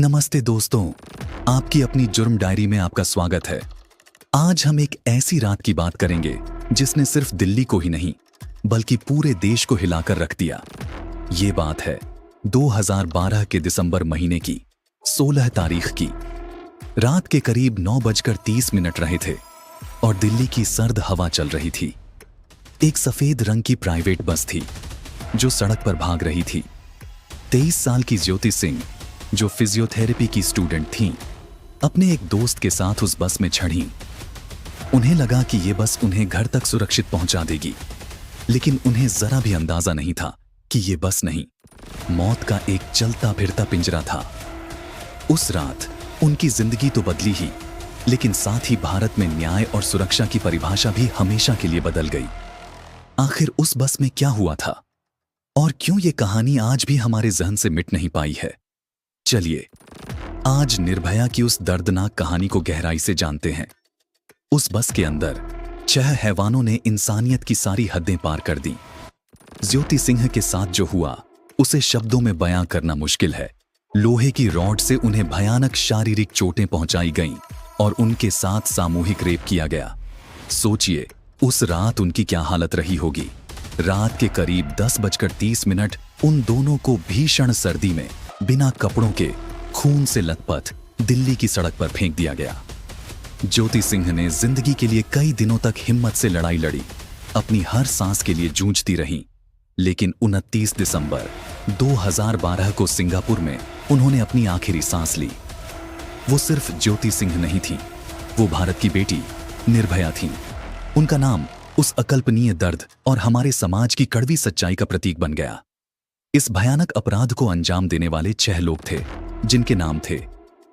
नमस्ते दोस्तों, आपकी अपनी जुर्म डायरी में आपका स्वागत है। आज हम एक ऐसी रात की बात करेंगे जिसने सिर्फ दिल्ली को ही नहीं बल्कि पूरे देश को हिलाकर रख दिया। ये बात है 2012 के दिसंबर महीने की 16 तारीख की। रात के करीब 9:30 रहे थे और दिल्ली की सर्द हवा चल रही थी। एक सफेद रंग की प्राइवेट बस थी जो सड़क पर भाग रही थी। 23 साल की ज्योति सिंह, जो फिजियोथेरेपी की स्टूडेंट थीं, अपने एक दोस्त के साथ उस बस में चढ़ीं। उन्हें लगा कि ये बस उन्हें घर तक सुरक्षित पहुंचा देगी, लेकिन उन्हें जरा भी अंदाजा नहीं था कि ये बस नहीं, मौत का एक चलता फिरता पिंजरा था। उस रात उनकी जिंदगी तो बदली ही, लेकिन साथ ही भारत में न्याय और सुरक्षा की परिभाषा भी हमेशा के लिए बदल गई। आखिर उस बस में क्या हुआ था और क्यों ये कहानी आज भी हमारे जहन से मिट नहीं पाई है? चलिए आज निर्भया की उस दर्दनाक कहानी को गहराई से जानते हैं। उस बस के अंदर 6 हैवानों ने इंसानियत की सारी हदें पार कर दी। ज्योति सिंह के साथ जो हुआ उसे शब्दों में बयां करना मुश्किल है। लोहे की रॉड से उन्हें भयानक शारीरिक चोटें पहुंचाई गईं और उनके साथ सामूहिक रेप किया गया। सोचिए उस रात उनकी क्या हालत रही होगी। रात के करीब 10:30 उन दोनों को भीषण सर्दी में बिना कपड़ों के खून से लथपथ दिल्ली की सड़क पर फेंक दिया गया। ज्योति सिंह ने जिंदगी के लिए कई दिनों तक हिम्मत से लड़ाई लड़ी, अपनी हर सांस के लिए जूझती रहीं। लेकिन 29 दिसंबर 2012 को सिंगापुर में उन्होंने अपनी आखिरी सांस ली। वो सिर्फ ज्योति सिंह नहीं थी, वो भारत की बेटी निर्भया थी। उनका नाम उस अकल्पनीय दर्द और हमारे समाज की कड़वी सच्चाई का प्रतीक बन गया। इस भयानक अपराध को अंजाम देने वाले 6 लोग थे, जिनके नाम थे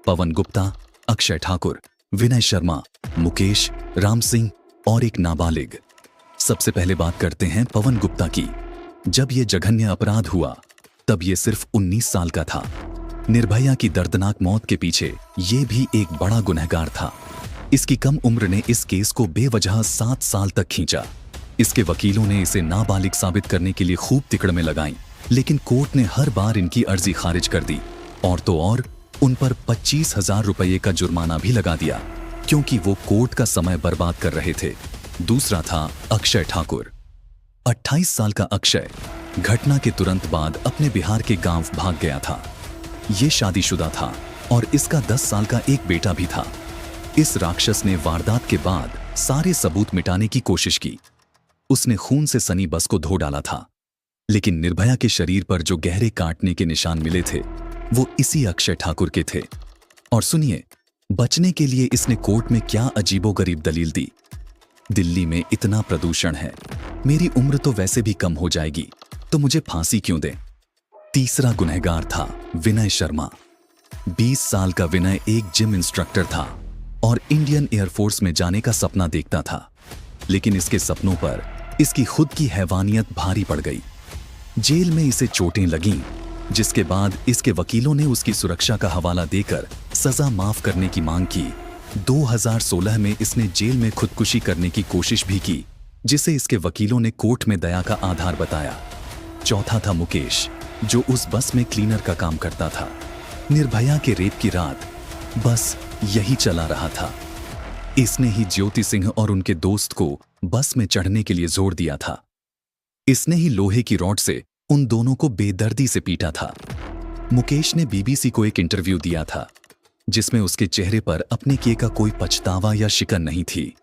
पवन गुप्ता, अक्षय ठाकुर, विनय शर्मा, मुकेश, राम सिंह और एक नाबालिग। सबसे पहले बात करते हैं पवन गुप्ता की। जब यह जघन्य अपराध हुआ तब यह सिर्फ 19 साल का था। निर्भया की दर्दनाक मौत के पीछे यह भी एक बड़ा गुनहगार था। इसकी कम उम्र ने इस केस को बेवजह 7 साल तक खींचा। इसके वकीलों ने इसे नाबालिग साबित करने के लिए खूब तिकड़ में लगाई, लेकिन कोर्ट ने हर बार इनकी अर्जी खारिज कर दी और तो और उन पर 25,000 रुपये का जुर्माना भी लगा दिया, क्योंकि वो कोर्ट का समय बर्बाद कर रहे थे। दूसरा था अक्षय ठाकुर। 28 साल का अक्षय घटना के तुरंत बाद अपने बिहार के गांव भाग गया था। ये शादीशुदा था और इसका 10 साल का एक बेटा भी था। इस राक्षस ने वारदात के बाद सारे सबूत मिटाने की कोशिश की। उसने खून से सनी बस को धो डाला था, लेकिन निर्भया के शरीर पर जो गहरे काटने के निशान मिले थे वो इसी अक्षय ठाकुर के थे। और सुनिए, बचने के लिए इसने कोर्ट में क्या अजीबोगरीब दलील दी। दिल्ली में इतना प्रदूषण है, मेरी उम्र तो वैसे भी कम हो जाएगी, तो मुझे फांसी क्यों दें। तीसरा गुनहगार था विनय शर्मा। 20 साल का विनय एक जिम इंस्ट्रक्टर था और इंडियन एयरफोर्स में जाने का सपना देखता था, लेकिन इसके सपनों पर इसकी खुद की हैवानियत भारी पड़ गई। जेल में इसे चोटें लगीं, जिसके बाद इसके वकीलों ने उसकी सुरक्षा का हवाला देकर सजा माफ करने की मांग की। 2016 में इसने जेल में खुदकुशी करने की कोशिश भी की, जिसे इसके वकीलों ने कोर्ट में दया का आधार बताया। चौथा था मुकेश, जो उस बस में क्लीनर का काम करता था। निर्भया के रेप की रात बस यही चला रहा था। इसने ही ज्योति सिंह और उनके दोस्त को बस में चढ़ने के लिए जोर दिया था। इसने ही लोहे की रॉड से उन दोनों को बेदर्दी से पीटा था। मुकेश ने बीबीसी को एक इंटरव्यू दिया था, जिसमें उसके चेहरे पर अपने किए का कोई पछतावा या शिकन नहीं थी।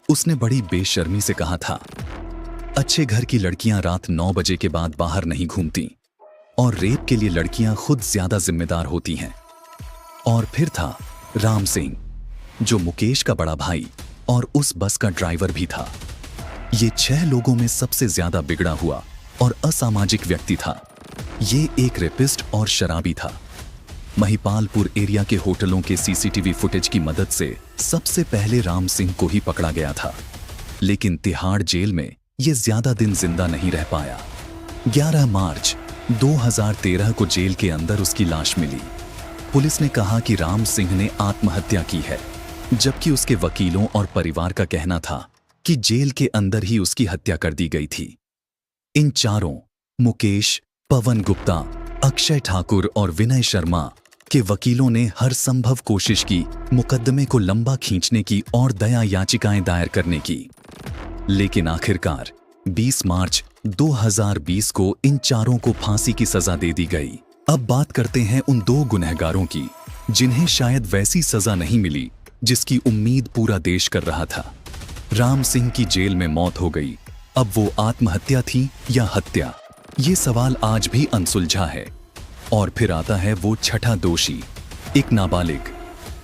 उसने बड़ी बेशर्मी से कहा था, अच्छे घर की लड़कियां रात 9 बजे के बाद बाहर नहीं घूमती और रेप के लिए लड़कियां खुद ज्यादा जिम्मेदार होती हैं। और फिर था राम सिंह, जो मुकेश का बड़ा भाई और उस बस का ड्राइवर भी था। ये 6 लोगों में सबसे ज्यादा बिगड़ा हुआ और असामाजिक व्यक्ति था। ये एक रेपिस्ट और शराबी था। महिपालपुर एरिया के होटलों के सीसीटीवी फुटेज की मदद से सबसे पहले राम सिंह को ही पकड़ा गया था, लेकिन तिहाड़ जेल में ये ज्यादा दिन जिंदा नहीं रह पाया। 11 मार्च 2013 को जेल के अंदर उसकी लाश मिली। पुलिस ने कहा कि राम सिंह ने आत्महत्या की है, जबकि उसके वकीलों और परिवार का कहना था कि जेल के अंदर ही उसकी हत्या कर दी गई थी। इन चारों, मुकेश, पवन गुप्ता, अक्षय ठाकुर और विनय शर्मा, के वकीलों ने हर संभव कोशिश की मुकदमे को लंबा खींचने की और दया याचिकाएं दायर करने की, लेकिन आखिरकार 20 मार्च 2020 को इन चारों को फांसी की सजा दे दी गई। अब बात करते हैं उन दो गुनहगारों की जिन्हें शायद वैसी सजा नहीं मिली जिसकी उम्मीद पूरा देश कर रहा था। राम सिंह की जेल में मौत हो गई। अब वो आत्महत्या थी या हत्या, ये सवाल आज भी अनसुलझा है। और फिर आता है वो छठा दोषी, एक नाबालिग।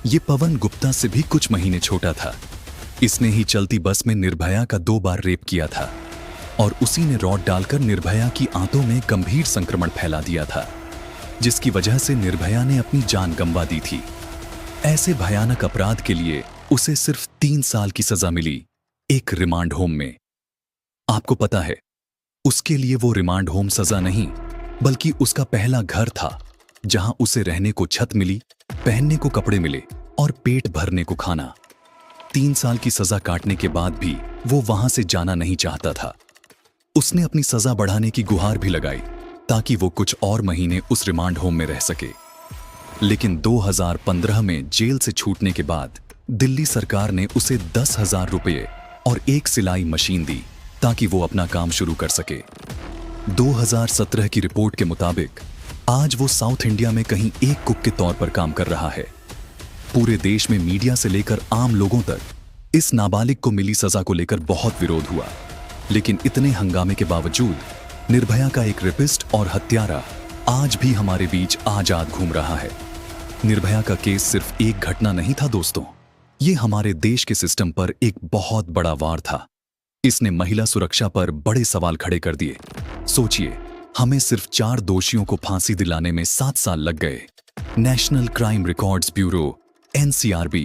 ये पवन गुप्ता से भी कुछ महीने छोटा था। इसने ही चलती बस में निर्भया का 2 बार रेप किया था और उसी ने रॉड डालकर निर्भया की आंतों में गंभीर संक्रमण फैला दिया था, जिसकी वजह से निर्भया ने अपनी जान गंवा दी थी। ऐसे भयानक अपराध के लिए उसे सिर्फ 3 साल की सजा मिली, एक रिमांड होम में। आपको पता है, उसके लिए वो रिमांड होम सजा नहीं बल्कि उसका पहला घर था, जहां उसे रहने को छत मिली, पहनने को कपड़े मिले और पेट भरने को खाना। 3 साल की सजा काटने के बाद भी वो वहां से जाना नहीं चाहता था। उसने अपनी सजा बढ़ाने की गुहार भी लगाई ताकि वो कुछ और महीने उस रिमांड होम में रह सके। लेकिन 2015 में जेल से छूटने के बाद दिल्ली सरकार ने उसे 10,000 रुपये और एक सिलाई मशीन दी ताकि वो अपना काम शुरू कर सके। 2017 की रिपोर्ट के मुताबिक आज वो साउथ इंडिया में कहीं एक कुक के तौर पर काम कर रहा है। पूरे देश में मीडिया से लेकर आम लोगों तक इस नाबालिग को मिली सजा को लेकर बहुत विरोध हुआ, लेकिन इतने हंगामे के बावजूद निर्भया का एक रेपिस्ट और हत्यारा आज भी हमारे बीच आजाद घूम रहा है। निर्भया का केस सिर्फ एक घटना नहीं था दोस्तों, ये हमारे देश के सिस्टम पर एक बहुत बड़ा वार था। इसने महिला सुरक्षा पर बड़े सवाल खड़े कर दिए। सोचिए, हमें सिर्फ 4 दोषियों को फांसी दिलाने में 7 साल लग गए। National crime records bureau (NCRB)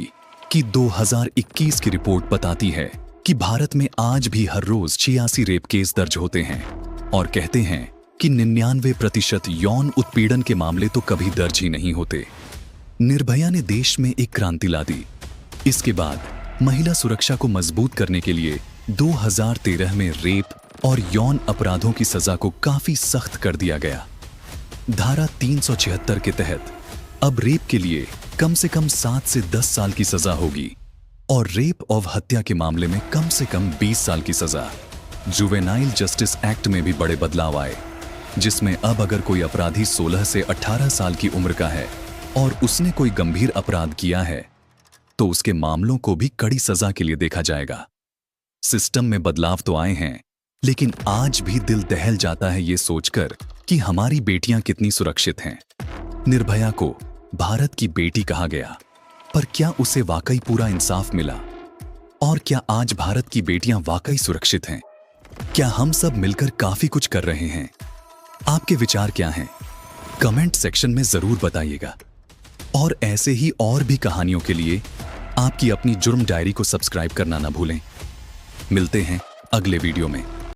की 2021 की रिपोर्ट बताती है कि भारत में आज भी हर रोज 86 रेप केस दर्ज होते हैं और कहते हैं कि 99% यौन उत्पीड़न के मामले तो कभी दर्ज ही नहीं होते। निर्भया ने देश में एक क्रांति ला दी। इसके बाद महिला सुरक्षा को मजबूत करने के लिए 2013 में रेप और यौन अपराधों की सजा को काफी सख्त कर दिया गया। धारा 376 के तहत अब रेप के लिए कम से कम 7 से 10 साल की सजा होगी और रेप और हत्या के मामले में कम से कम 20 साल की सजा। जुवेनाइल जस्टिस एक्ट में भी बड़े बदलाव आए, जिसमें अब अगर कोई अपराधी 16 से 18 साल की उम्र का है और उसने कोई गंभीर अपराध किया है तो उसके मामलों को भी कड़ी सजा के लिए देखा जाएगा। सिस्टम में बदलाव तो आए हैं, लेकिन आज भी दिल दहल जाता है ये सोचकर कि हमारी बेटियां कितनी सुरक्षित हैं। निर्भया को भारत की बेटी कहा गया, पर क्या उसे वाकई पूरा इंसाफ मिला? और क्या आज भारत की बेटियां वाकई सुरक्षित हैं? क्या हम सब मिलकर काफी कुछ कर रहे हैं? आपके विचार क्या हैं? कमेंट सेक्शन में जरूर बताइएगा। और ऐसे ही और भी कहानियों के लिए आपकी अपनी जुर्म डायरी को सब्सक्राइब करना ना भूलें। मिलते हैं अगले वीडियो में।